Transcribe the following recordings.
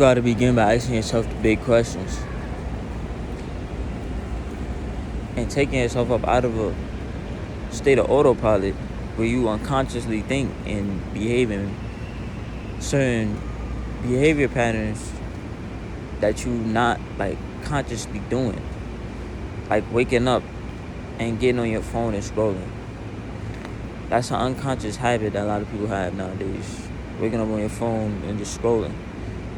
gotta begin by asking yourself the big questions and taking yourself up out of a state of autopilot where you unconsciously think and behave in certain behavior patterns that you not like consciously doing, like waking up and getting on your phone and scrolling. That's an unconscious habit that a lot of people have nowadays, waking up on your phone and just scrolling.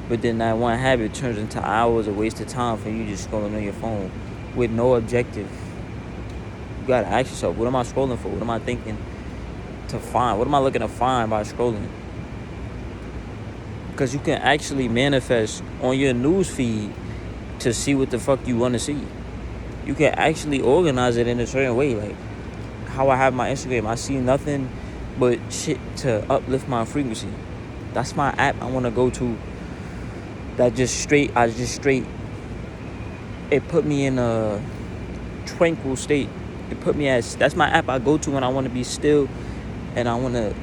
But then that one habit turns into hours of wasted time for you just scrolling on your phone with no objective. You gotta ask yourself, what am I scrolling for? What am I thinking to find? What am I looking to find by scrolling? Because you can actually manifest on your news feed to see what the fuck you want to see. You can actually organize it in a certain way. Like how I have my Instagram, I see nothing but shit to uplift my frequency. That's my app I want to go to. It put me in a tranquil state. That's my app I go to when I want to be still and I want to,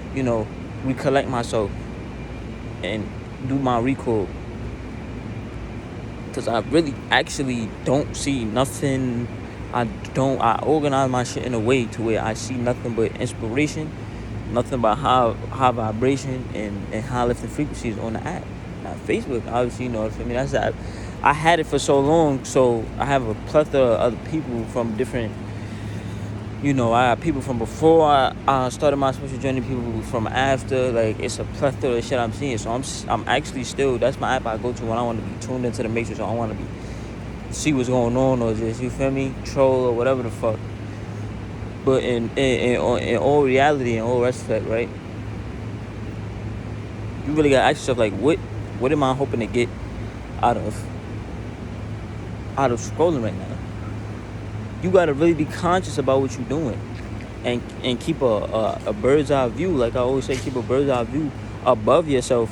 recollect myself and do my recall. Because I really actually don't see nothing. I organize my shit in a way to where I see nothing but inspiration, nothing but high vibration and high lifting frequencies on the app. Now Facebook, obviously, that's that. I had it for so long, so I have a plethora of other people from different, I have people from before I started my spiritual journey, people from after. Like, it's a plethora of shit I'm seeing. So I'm actually still, that's my app I go to when I want to be tuned into the matrix, or I want to see what's going on, or just, you feel me, troll or whatever the fuck. But in all reality, in all respect, right, you really gotta ask yourself, like, what am I hoping to get out of scrolling right now? You gotta really be conscious about what you're doing, and keep a bird's eye view. Like I always say, keep a bird's eye view above yourself,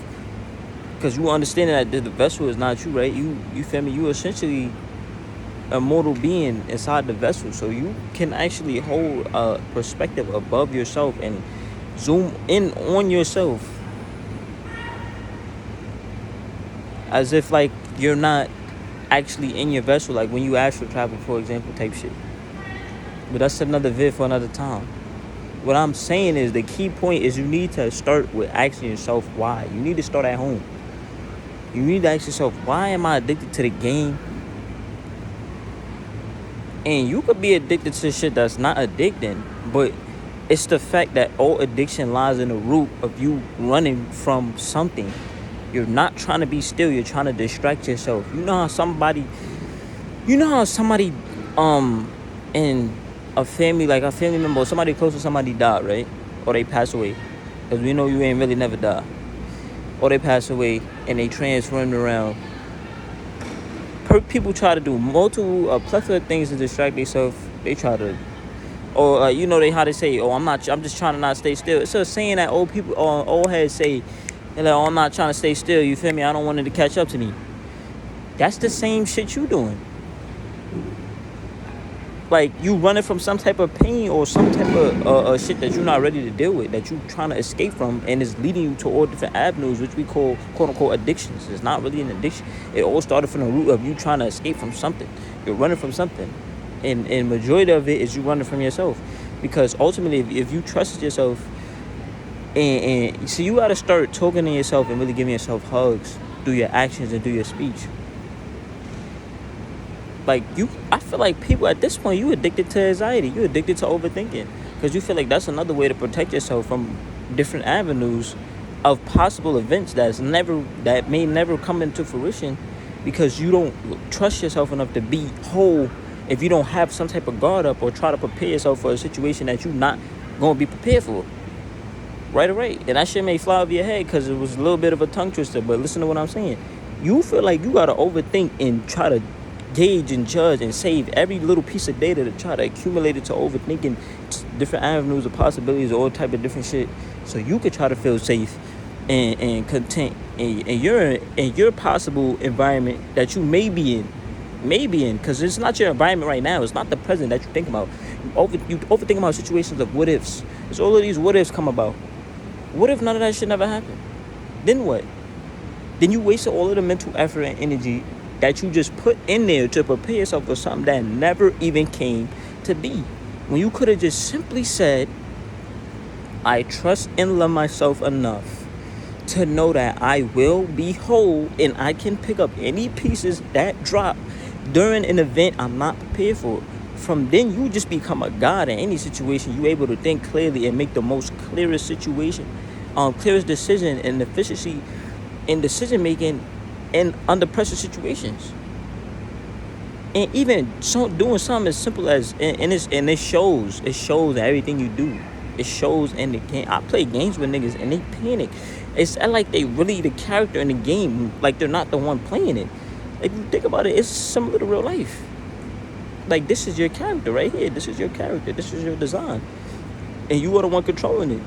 because you understand that the vessel is not you, right? You feel me? You essentially a mortal being inside the vessel, so you can actually hold a perspective above yourself and zoom in on yourself as if like you're not actually in your vessel, like when you astral travel, for example, type shit. But that's another vid for another time. What I'm saying is, the key point is you need to start with asking yourself why. You need to start at home. You need to ask yourself, why am I addicted to the game? And you could be addicted to shit that's not addicting, but it's the fact that all addiction lies in the root of you running from something. You're not trying to be still. You're trying to distract yourself. You know how somebody in a family, like a family member, or somebody close to somebody died, right? Or they pass away. Because we know you ain't really never die. Or they pass away and they transformed around. People try to do multiple, plethora of things to distract themselves. They try to, or how they say, I'm just trying to not stay still. It's a saying that old heads say. They're like, I'm not trying to stay still, you feel me? I don't want it to catch up to me. That's the same shit you doing. Like, you running from some type of pain or some type of shit that you're not ready to deal with, that you're trying to escape from, and it's leading you to all different avenues, which we call, quote-unquote, addictions. It's not really an addiction. It all started from the root of you trying to escape from something. You're running from something. And majority of it is you running from yourself. Because ultimately, if you trust yourself, and so you got to start talking to yourself and really giving yourself hugs through your actions and through your speech. Like, I feel like people at this point, you addicted to anxiety. You addicted to overthinking. Because you feel like that's another way to protect yourself from different avenues of possible events that may never come into fruition, because you don't trust yourself enough to be whole if you don't have some type of guard up or try to prepare yourself for a situation that you're not going to be prepared for. Right or right. And that shit may fly over your head because it was a little bit of a tongue twister. But listen to what I'm saying. You feel like you got to overthink and try to gauge and judge and save every little piece of data to try to accumulate it to overthinking different avenues of possibilities, all type of different shit, so you could try to feel safe and content in your possible environment that you may be in, because it's not your environment right now. It's not the present that you think about. You overthink about situations of what ifs. It's all of these what ifs come about. What if none of that shit never happened? Then what? then you wasted all of the mental effort and energy that you just put in there to prepare yourself for something that never even came to be. When you could have just simply said, I trust and love myself enough to know that I will be whole and I can pick up any pieces that drop during an event I'm not prepared for. From then, you just become a god in any situation. You able to think clearly and make the most clearest clearest decision and efficiency in decision making in under pressure situations. And even doing something as simple as and it shows everything you do. It shows in the game. I play games with niggas and they panic. It's like they really the character in the game, like they're not the one playing it. If you think about it, it's similar to real life. Like, this is your character right here. This is your character. This is your design. And you are the one controlling it.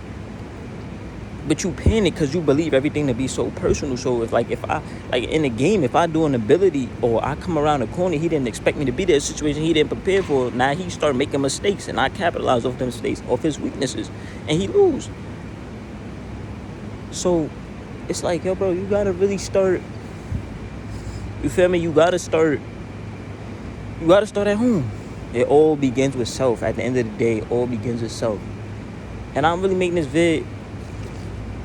But you panic because you believe everything to be so personal. So if I in the game, if I do an ability or I come around the corner, he didn't expect me to be there, a situation he didn't prepare for. Now he start making mistakes and I capitalize off them mistakes, off his weaknesses, and he lose. So it's like, yo, bro, you gotta really start. You feel me? You gotta start at home. It all begins with self. At the end of the day, it all begins with self. And I'm really making this vid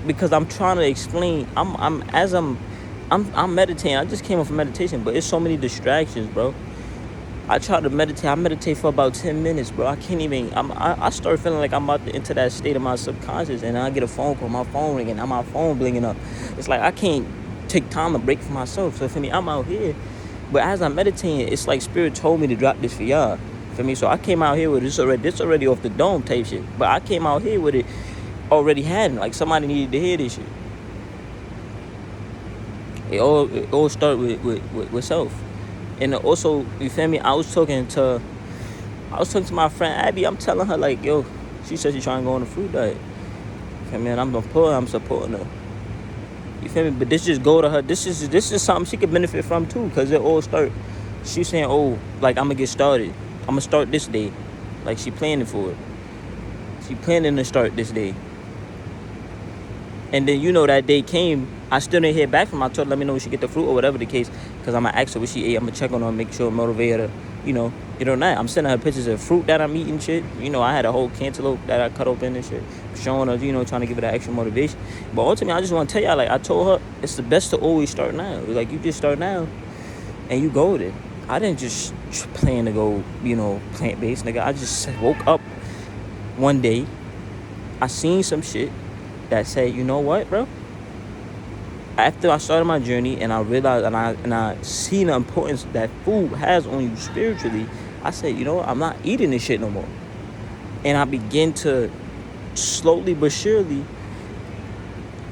because I'm trying to explain. I'm meditating. I just came off of meditation, but it's so many distractions, bro. I try to meditate. I meditate for about 10 minutes, bro. I can't even. I start feeling like I'm about to enter that state of my subconscious, and I get a phone call, my phone ringing, and my phone blinging up. It's like I can't take time to break for myself. So for me, I'm out here. But as I'm meditating, it's like Spirit told me to drop this for y'all. For me, so I came out here with this already off the dome type shit. But I came out here with it already had it. Like somebody needed to hear this shit. It all start with self. And also, you feel me? I was talking to my friend Abby. I'm telling her like, yo, she said she's trying to go on a fruit diet. You feel me? And I'm supporting her. You feel me? But this just go to her. This is something she could benefit from too, cause it all start. She's saying, oh, like I'm gonna get started. I'm gonna start this day. Like she planning for it. She planning to start this day. And then that day came. I still didn't hear back from her. I told her, let me know when she get the fruit or whatever the case, cause I'm gonna ask her what she ate. I'm gonna check on her, make sure motivate her. Get her that. I'm sending her pictures of fruit that I'm eating, shit. I had a whole cantaloupe that I cut open and shit, showing her, trying to give her that extra motivation. But ultimately, I just want to tell y'all, like, I told her, it's the best to always start now. Like, you just start now, and you go with it. I didn't just plan to go, plant-based, nigga. I just woke up one day, I seen some shit that said, you know what, bro? After I started my journey and I realized and I seen the importance that food has on you spiritually, I said, you know what, I'm not eating this shit no more. And I began to slowly but surely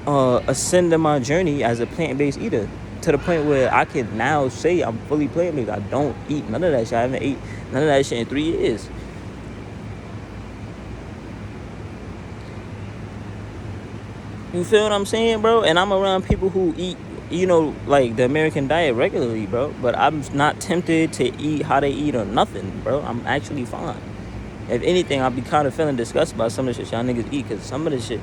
ascend in my journey as a plant-based eater, to the point where I can now say I'm fully plant-based. I don't eat none of that shit. I haven't ate none of that shit in 3 years. You feel what I'm saying, bro? And I'm around people who eat, like the American diet regularly, bro. But I'm not tempted to eat how they eat or nothing, bro. I'm actually fine. If anything, I'll be kind of feeling disgusted about some of the shit y'all niggas eat. Because some of the shit,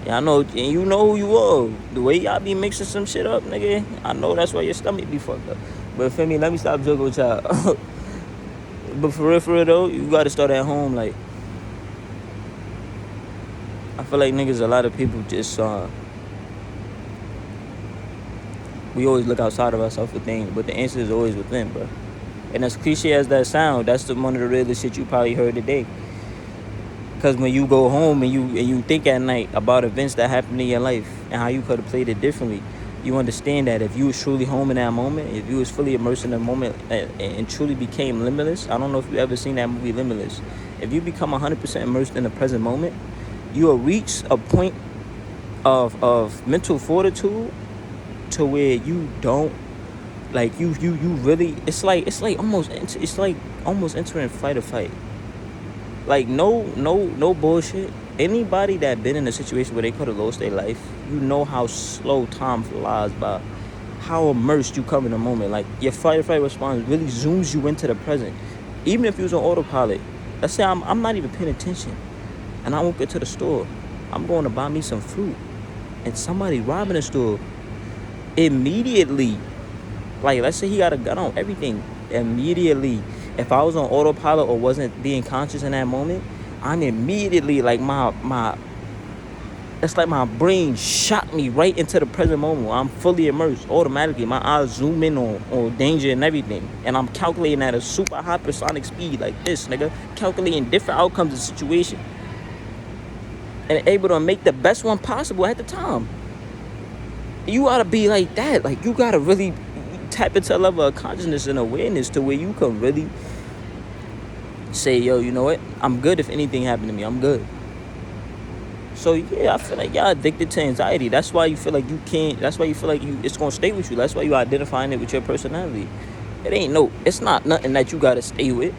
y'all know, and you know who you are. The way y'all be mixing some shit up, nigga, I know that's why your stomach be fucked up. But for me, let me stop joking with y'all. But for real though, you got to start at home, like. I feel like niggas, a lot of people just, we always look outside of ourselves for things, but the answer is always within, bro. And as cliche as that sound, that's one of the realest shit you probably heard today. Because when you go home and you think at night about events that happened in your life and how you could have played it differently, you understand that if you was truly home in that moment, if you was fully immersed in the moment and truly became limitless, I don't know if you ever seen that movie Limitless. If you become 100% immersed in the present moment, you will reach a point of mental fortitude to where you don't, like, you really, it's like almost entering fight or fight. Like, no bullshit. Anybody that been in a situation where they could have lost their life, you know how slow time flies by, how immersed you come in the moment. Like, your fight or flight response really zooms you into the present. Even if you was on autopilot, let's say I'm not even paying attention, and I won't get to the store. I'm going to buy me some fruit, and somebody robbing the store. immediately, like, let's say he got a gun on everything, immediately, if I was on autopilot or wasn't being conscious in that moment, I'm immediately, like, it's like my brain shot me right into the present moment where I'm fully immersed. Automatically, my eyes zoom in on danger and everything. And I'm calculating at a super hypersonic speed like this, nigga. Calculating different outcomes of the situation. And able to make the best one possible at the time. You gotta be like that. Like, you gotta really tap into a level of consciousness and awareness to where you can really say, yo, you know what? I'm good if anything happened to me. I'm good. So yeah, I feel like y'all addicted to anxiety. That's why you feel like you can't. That's why you feel like it's gonna stay with you. That's why you identifying it with your personality. It's not nothing that you gotta stay with.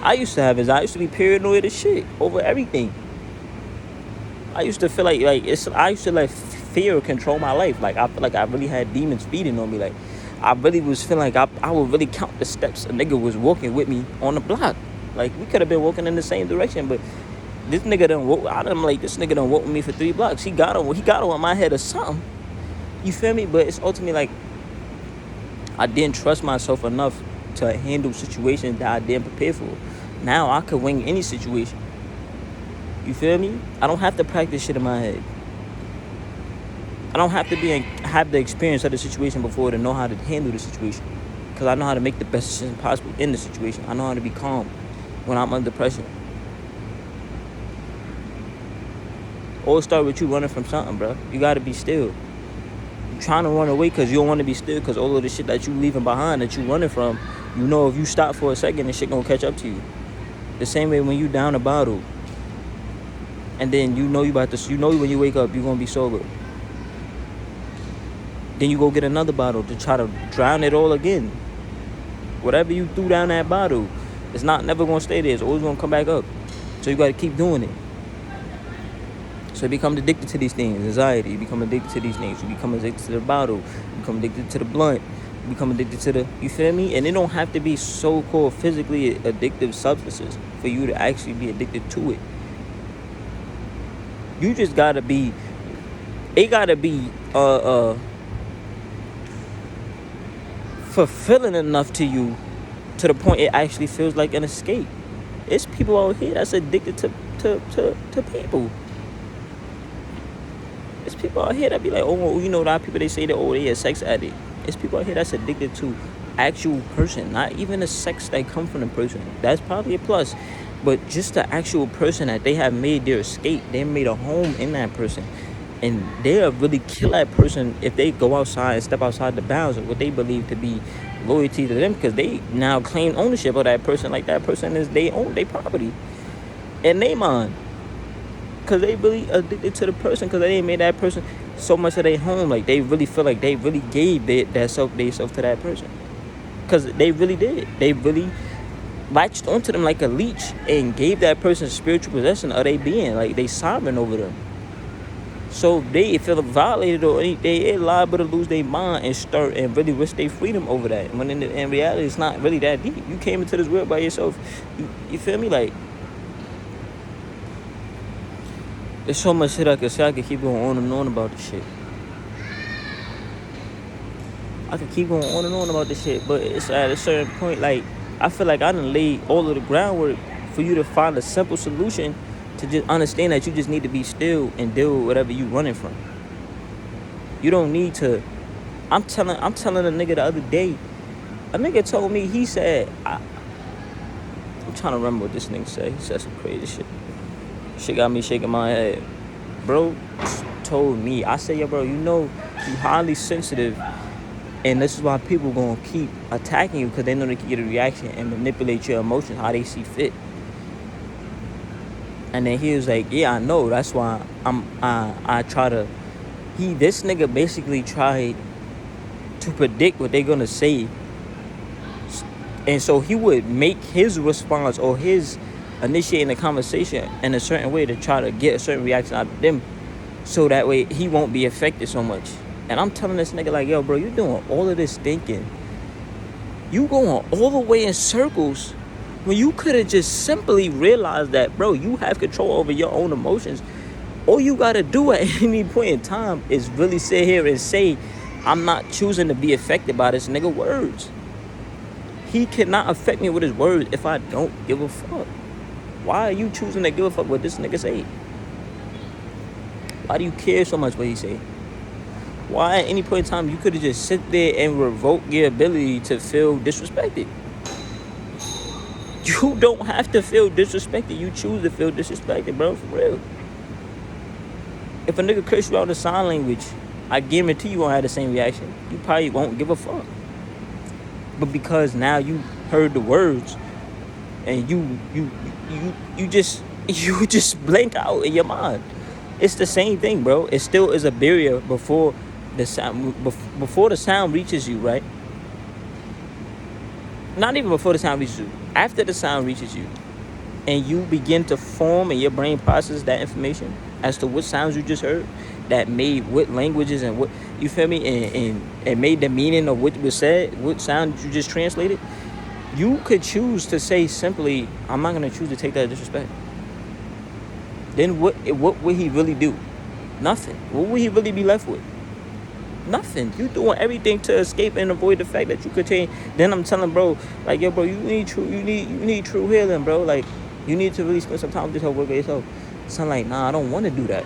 I used to be paranoid as shit over everything. I used to feel like I used to let fear control my life. Like, I feel like I really had demons feeding on me. Like, I really was feeling like I would really count the steps a nigga was walking with me on the block. Like, we could have been walking in the same direction, but this nigga done woke. This nigga done woke with me for 3 blocks. He got on my head or something. You feel me? But it's ultimately like, I didn't trust myself enough to handle situations that I didn't prepare for. Now I could wing any situation. You feel me? I don't have to practice shit in my head. I don't have to have the experience of the situation before to know how to handle the situation. Because I know how to make the best decision possible in the situation. I know how to be calm when I'm under pressure. Always start with you running from something, bro. You gotta be still. You trying to run away because you don't want to be still, because all of the shit that you leaving behind, that you running from, you know, if you stop for a second, the shit gonna catch up to you. The same way when you down a bottle, and then you know when you wake up you gonna be sober. Then you go get another bottle to try to drown it all again. Whatever you threw down that bottle, it's never gonna stay there. It's always gonna come back up. So you gotta keep doing it. So you become addicted to these things. Anxiety, you become addicted to these things. You become addicted to the bottle. You become addicted to the blunt. You become addicted to you feel me? And it don't have to be so-called physically addictive substances for you to actually be addicted to it. You just gotta be, it gotta be fulfilling enough to you to the point it actually feels like an escape. It's people out here that's addicted to people. It's people out here that be like, oh, you know, a lot of people, they say that, oh, they a sex addict. It's people out here that's addicted to actual person, not even the sex that come from the person. That's probably a plus. But just the actual person that they have made their escape. They made a home in that person. And they'll really kill that person if they go outside and step outside the bounds of what they believe to be loyalty to them, because they now claim ownership of that person, like that person is they own their property and they mind. Because they really addicted to the person, because they made that person so much of their home. Like, they really feel like they really gave their self to that person. Because they really did. They really latched onto them like a leech and gave that person spiritual possession of their being. Like, they sovereign over them. So they feel violated or they liable to lose their mind and really risk their freedom over that. When in reality, it's not really that deep. You came into this world by yourself. You feel me? Like, there's so much shit I could say. I could keep going on and on about this shit. I could keep going on and on about this shit. But it's at a certain point, like, I feel like I done laid all of the groundwork for you to find a simple solution to just understand that you just need to be still and deal with whatever you running from. You don't need to. I'm telling a nigga the other day. A nigga told me, he said, I'm trying to remember what this nigga said. He said some crazy shit. Shit got me shaking my head. Bro told me, I said, yo, bro, you know you highly sensitive, and this is why people gonna keep attacking you, because they know they can get a reaction and manipulate your emotions how they see fit. And then he was like, yeah, I know. That's why I try to. This nigga basically tried to predict what they're gonna say, and so he would make his response or his initiating the conversation in a certain way to try to get a certain reaction out of them, so that way he won't be affected so much. And I'm telling this nigga, like, yo, bro, you doing all of this thinking, you going all the way in circles, when you could have just simply realized that, bro, you have control over your own emotions. All you gotta do at any point in time is really sit here and say, I'm not choosing to be affected by this nigga words. He cannot affect me with his words if I don't give a fuck. Why are you choosing to give a fuck what this nigga say? Why do you care so much what he say? Why at any point in time you could have just sit there and revoke your ability to feel disrespected? You don't have to feel disrespected. You choose to feel disrespected, bro, for real. If a nigga curse you out in sign language, I guarantee you won't have the same reaction. You probably won't give a fuck. But because now you heard the words and you just blank out in your mind. It's the same thing, bro. It still is a barrier before the sound reaches you, right? Not even before the sound reaches you. After the sound reaches you, and you begin to form and your brain processes that information as to what sounds you just heard, that made what languages and what, you feel me, and made the meaning of what was said, what sound you just translated. You could choose to say simply, I'm not gonna choose to take that disrespect. Then what would he really do? Nothing. What would he really be left with? Nothing. You doing everything to escape and avoid the fact that you could change. Then I'm telling bro, like, yo, bro, you need true healing, bro. Like, you need to really spend some time with yourself, work with yourself. So I'm like, nah, I don't want to do that.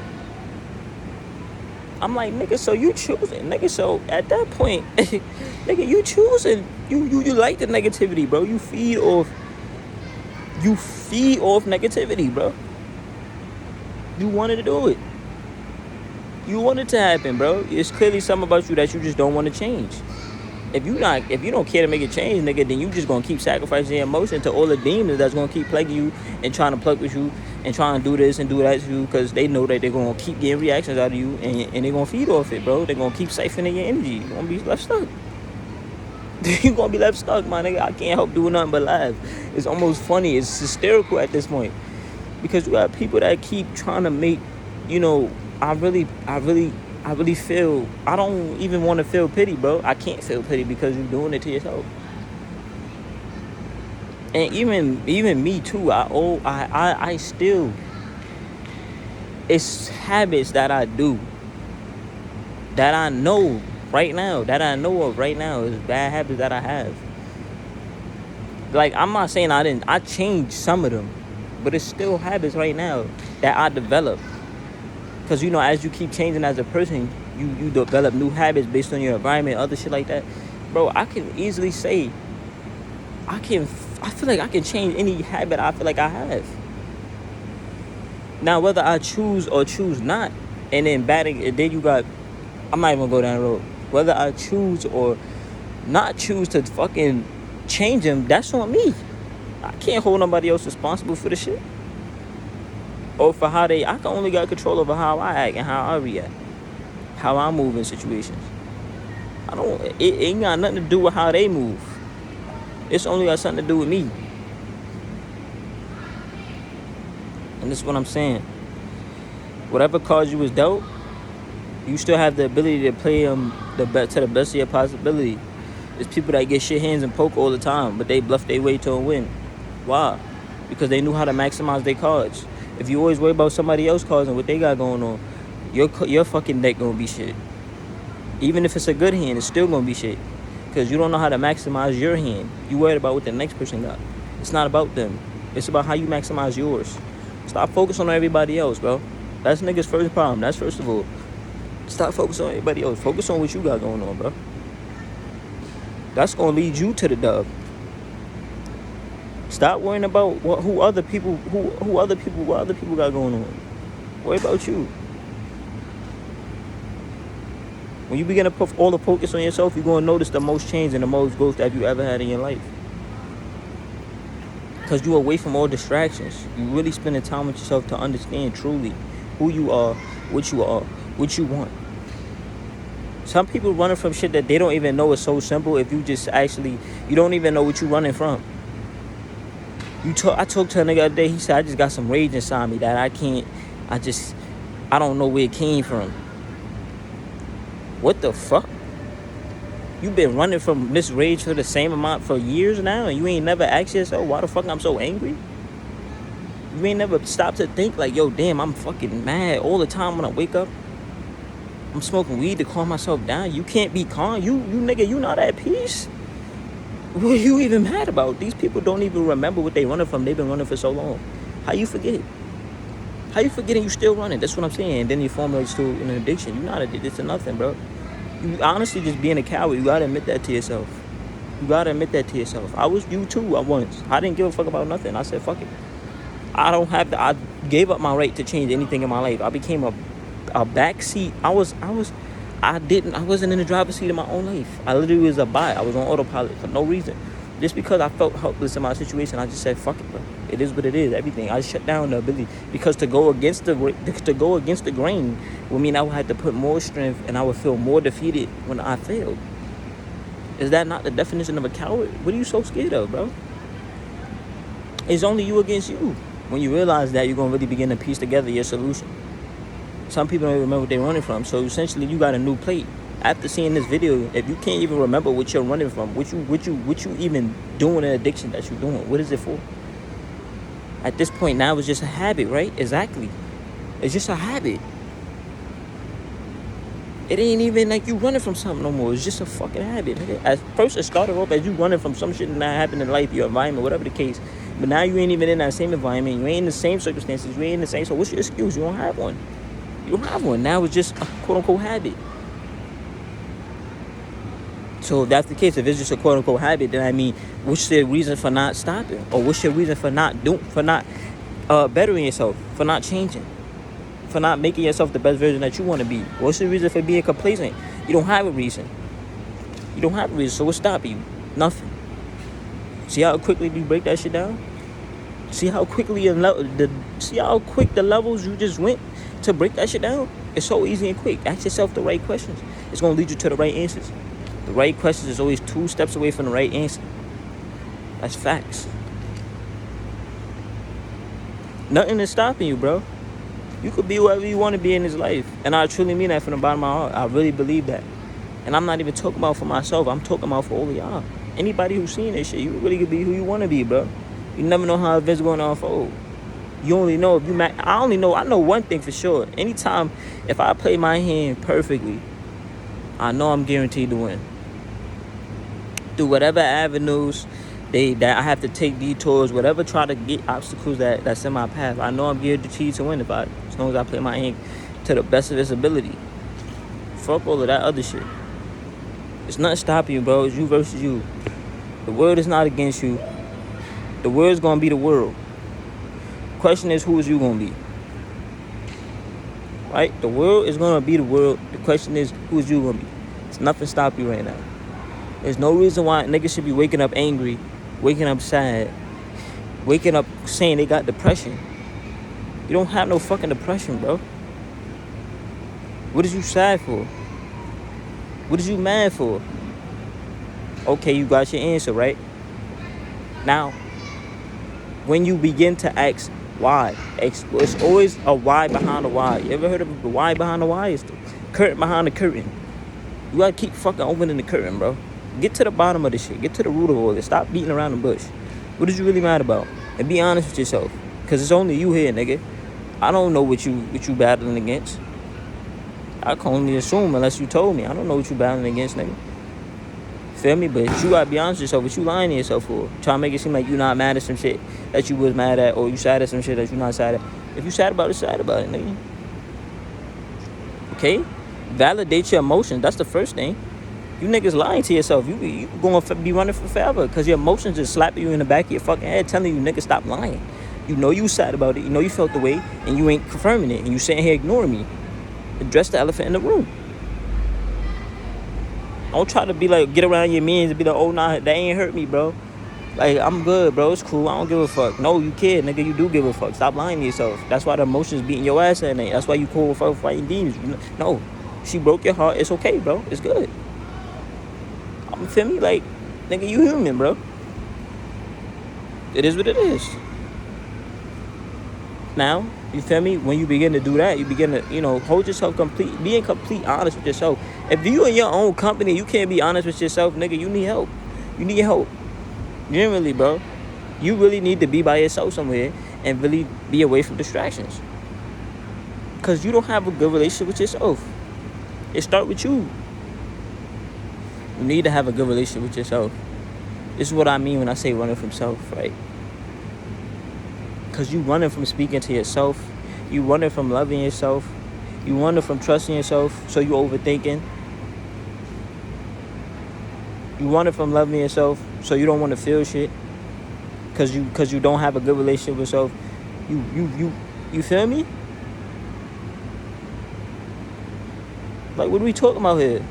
I'm like, nigga, so you choosing, nigga. So at that point, nigga, you choosing. You like the negativity, bro. You feed off negativity, bro. You wanted to do it. You want it to happen, bro. It's clearly something about you that you just don't want to change. If you don't care to make a change, nigga, then you just gonna keep sacrificing your emotion to all the demons that's gonna keep plaguing you and trying to plug with you and trying to do this and do that to you, because they know that they're gonna keep getting reactions out of you and they're gonna feed off it, bro. They're gonna keep siphoning your energy. You're gonna be left stuck. You're gonna be left stuck, my nigga. I can't help doing nothing but laugh. It's almost funny. It's hysterical at this point, because you got people that keep trying to make, I really feel, I don't even want to feel pity, bro. I can't feel pity because you're doing it to yourself. And even me too. I still, it's habits that I do that I know of right now is bad habits that I have. Like, I'm not saying I changed some of them, but it's still habits right now that I developed. Because, as you keep changing as a person, you develop new habits based on your environment, other shit like that. Bro, I can easily say, I feel like I can change any habit I feel like I have. Now, whether I choose or choose not, and then I'm not even gonna go down the road. Whether I choose or not choose to fucking change them, that's on me. I can't hold nobody else responsible for the shit. Or for how I can only got control over how I act and how I react, how I move in situations. It ain't got nothing to do with how they move. It's only got something to do with me. And this is what I'm saying. Whatever cards you was dealt, you still have the ability to play them to the best of your possibility. There's people that get shit hands and poke all the time, but they bluff their way to a win. Why? Because they knew how to maximize their cards. If you always worry about somebody else's cards and what they got going on, your fucking deck gonna be shit. Even if it's a good hand, it's still gonna be shit. Because you don't know how to maximize your hand. You worried about what the next person got. It's not about them. It's about how you maximize yours. Stop focusing on everybody else, bro. That's niggas' first problem. That's first of all. Stop focusing on everybody else. Focus on what you got going on, bro. That's gonna lead you to the dub. Stop worrying about what other people got going on. Worry about you. When you begin to put all the focus on yourself, you're gonna notice the most change and the most growth that you ever had in your life. Because you're away from all distractions. You really spending time with yourself to understand truly who you are, what you want. Some people running from shit that they don't even know is so simple. If you just you don't even know what you're running from. I talked to a nigga the other day. He said, I just got some rage inside me that I don't know where it came from. What the fuck? You've been running from this rage for the same amount for years now, and you ain't never asked yourself, why the fuck I'm so angry? You ain't never stopped to think like, yo, damn, I'm fucking mad all the time when I wake up. I'm smoking weed to calm myself down. You can't be calm. You nigga, you not at peace. What are you even mad about? These people don't even remember what they running from. They've been running for so long. How you forget? How you forgetting you still running? That's what I'm saying. And then you formulate to an addiction. You're not addicted to nothing, bro. You honestly just being a coward. You gotta admit that to yourself. You gotta admit that to yourself. I was you too. I once. I didn't give a fuck about nothing. I said fuck it. I gave up my right to change anything in my life. I became a backseat. I wasn't in the driver's seat of my own life. I literally was a bot. I was on autopilot for no reason. Just because I felt helpless in my situation, I just said fuck it, bro. It is what it is. Everything. I shut down the ability because to go against the grain would mean I would have to put more strength and I would feel more defeated when I failed. Is that not the definition of a coward? What are you so scared of, bro? It's only you against you. When you realize that, you're gonna really begin to piece together your solution. Some people don't even remember what they're running from. So essentially, you got a new plate. After seeing this video, if you can't even remember what you're running from, what you even doing an addiction that you're doing, what is it for? At this point now, it's just a habit, right? Exactly. It's just a habit. It ain't even like you running from something no more. It's just a fucking habit. At first, it started off as you running from some shit that happened in life, your environment, whatever the case. But now you ain't even in that same environment. You ain't in the same circumstances. You ain't in the same. So what's your excuse? You don't have one. You don't have one. Now it's just a quote-unquote habit. So if that's the case, if it's just a quote-unquote habit, then I mean, what's the reason for not stopping? Or what's your reason for not bettering yourself, for not changing, for not making yourself the best version that you want to be? What's the reason for being complacent? You don't have a reason. You don't have a reason. So what's stopping you? Nothing. See how quickly you break that shit down? See how quickly see how quick the levels you just went to break that shit down? It's so easy and quick. Ask yourself the right questions. It's going to lead you to the right answers. The right questions is always 2 steps away from the right answer. That's facts. Nothing is stopping you, bro. You could be whoever you want to be in this life. And I truly mean that from the bottom of my heart. I really believe that. And I'm not even talking about for myself. I'm talking about for all of y'all. Anybody who's seen this shit, you really could be who you want to be, bro. You never know how events going to unfold. You only know if you I know one thing for sure. Anytime, if I play my hand perfectly, I know I'm guaranteed to win. Through whatever avenues that I have to take detours, whatever try to get obstacles that's in my path, I know I'm guaranteed to win as long as I play my hand to the best of its ability. Fuck all of that other shit. It's nothing stopping you, bro. It's you versus you. The world is not against you. The world's gonna be the world. Question is, who is you gonna be? Right? The world is gonna be the world. The question is, who is you gonna be? It's nothing stop you right now. There's no reason why niggas should be waking up angry, waking up sad, waking up saying they got depression. You don't have no fucking depression, bro. What is you sad for? What is you mad for? Okay, you got your answer, right? Now, when you begin to ask why, it's always a why behind the why. You ever heard of the why behind the why? It's the curtain behind the curtain. You gotta keep fucking opening the curtain, bro. Get to the bottom of this shit. Get to the root of all this. Stop beating around the bush. What is you really mad about? And be honest with yourself. Because it's only you here, nigga. I don't know what you battling against. I can only assume unless you told me. I don't know what you battling against, nigga. Feel me? But you gotta be honest with yourself. What you lying to yourself for? Trying to make it seem like you not mad at some shit that you was mad at, or you sad at some shit that you not sad at. If you sad about it, sad about it, nigga. Okay? Validate your emotions. That's the first thing. You niggas lying to yourself. You gonna be running for forever because your emotions just slapping you in the back of your fucking head telling you niggas stop lying. You know you sad about it. You know you felt the way and you ain't confirming it. And you sitting here ignoring me. Address the elephant in the room. Don't try to be like, get around your mans and be like, oh, nah, that ain't hurt me, bro. Like, I'm good, bro. It's cool. I don't give a fuck. No, you kid, nigga. You do give a fuck. Stop lying to yourself. That's why the emotions beating your ass at night. That's why you cool for fighting demons. No, she broke your heart. It's okay, bro. It's good. I'm feel me? Like, nigga, you human, bro. It is what it is. Now, you feel me? When you begin to do that, you begin to, hold yourself be in complete honest with yourself. If you in your own company, you can't be honest with yourself, nigga, you need help. You need help. Generally, bro. You really need to be by yourself somewhere and really be away from distractions. Because you don't have a good relationship with yourself. It starts with you. You need to have a good relationship with yourself. This is what I mean when I say running from self, right? Because you running from speaking to yourself. You running from loving yourself. You running from trusting yourself, so you overthinking. You running from loving yourself, so you don't want to feel shit. Because you don't have a good relationship with yourself. You feel me? Like, what are we talking about here?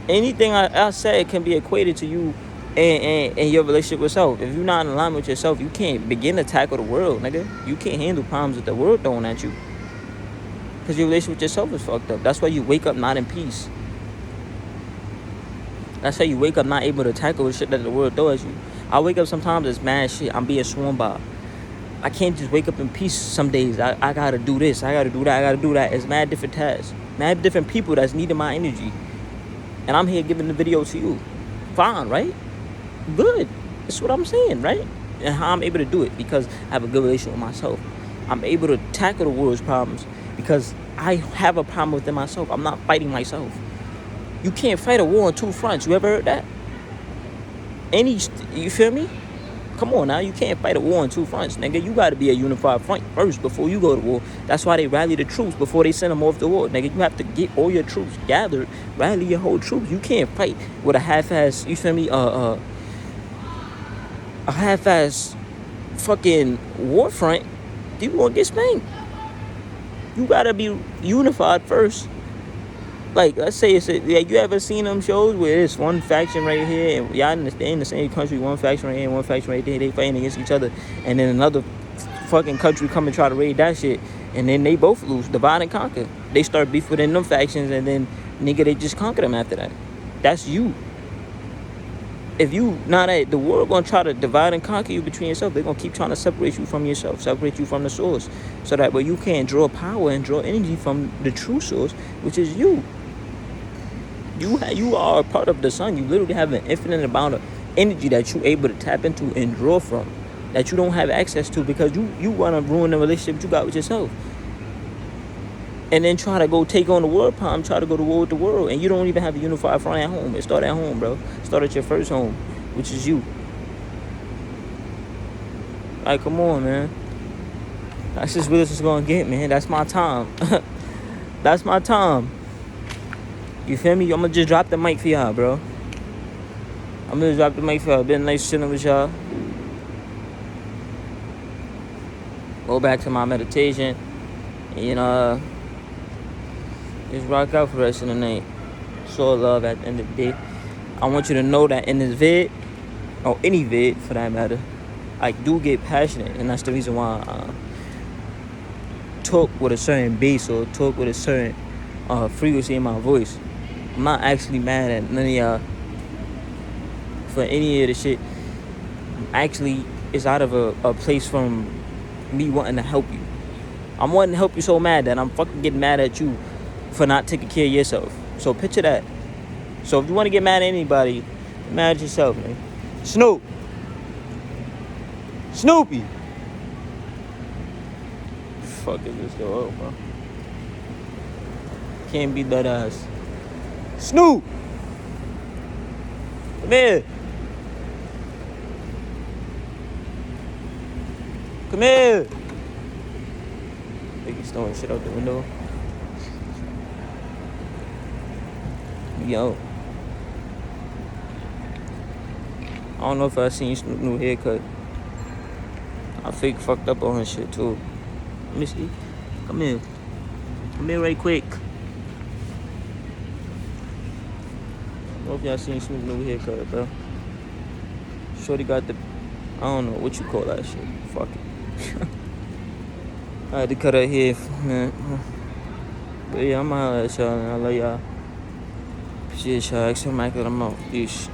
Anything I said can be equated to you and your relationship with self. If you're not in alignment with yourself, you can't begin to tackle the world, nigga. You can't handle problems that the world throwing at you. Because your relationship with yourself is fucked up. That's why you wake up not in peace. That's how you wake up not able to tackle the shit that the world throws at you. I wake up sometimes as mad shit. I'm being swarmed by. I can't just wake up in peace some days. I gotta do this. I gotta do that. I gotta do that. It's mad different tasks. Mad different people that's needing my energy. And I'm here giving the video to you. Fine, right? Good. That's what I'm saying, right? And how I'm able to do it because I have a good relationship with myself. I'm able to tackle the world's problems because I have a problem within myself. I'm not fighting myself. You can't fight a war on two fronts. You ever heard that? You feel me? Come on now, you can't fight a war on two fronts, nigga. You gotta be a unified front first before you go to war. That's why they rally the troops before they send them off to war, nigga. You have to get all your troops gathered, rally your whole troops. You can't fight with a half-ass, you feel me, a half-ass fucking war front. You gonna get spanked. You gotta be unified first. Like, let's say like, you ever seen them shows where it's one faction right here and y'all in the same country, one faction right here and one faction right there, they fighting against each other, and then another fucking country come and try to raid that shit, and then they both lose, divide and conquer. They start beef within them factions, and then nigga, they just conquer them after that. That's you. If you not at the world gonna try to divide and conquer you between yourself, they're gonna keep trying to separate you from yourself, separate you from the source, so that way you can't draw power and draw energy from the true source, which is you. You are a part of the sun. You literally have an infinite amount of energy that you're able to tap into and draw from, that you don't have access to because you want to ruin the relationship you got with yourself. And then try to go take on the world problem, try to go to war with the world, and you don't even have a unified front at home. It start at home, bro. Start at your first home, which is you. Like, come on, man. That's just what this is going to get, man. That's my time. That's my time. You feel me? I'm going to just drop the mic for y'all, bro. I'm going to drop the mic for y'all. Been nice chilling with y'all. Go back to my meditation. And, just rock out for the rest of the night. So love at the end of the day. I want you to know that in this vid, or any vid for that matter, I do get passionate. And that's the reason why I talk with a certain bass or talk with a certain frequency in my voice. I'm not actually mad at none of y'all for any of the shit. Actually, it's out of a place from me wanting to help you. I'm wanting to help you so mad that I'm fucking getting mad at you for not taking care of yourself. So picture that. So if you want to get mad at anybody, get mad at yourself, man. Snoopy. Fuck is this go up, bro? Can't be that ass. Snoop! Come here! Come here! Think he's throwing shit out the window. Yo. I don't know if I seen Snoop new haircut. I fake fucked up on his shit too. Let me see. Come here. Come here right quick. I don't know if y'all seen Snoop new haircut, bro. Shorty got the, I don't know what you call that shit. Fuck it. I had to cut her hair, man. But yeah, I'm out at y'all and I love y'all. Shit, y'all. Extra mic, I'm out. Peace.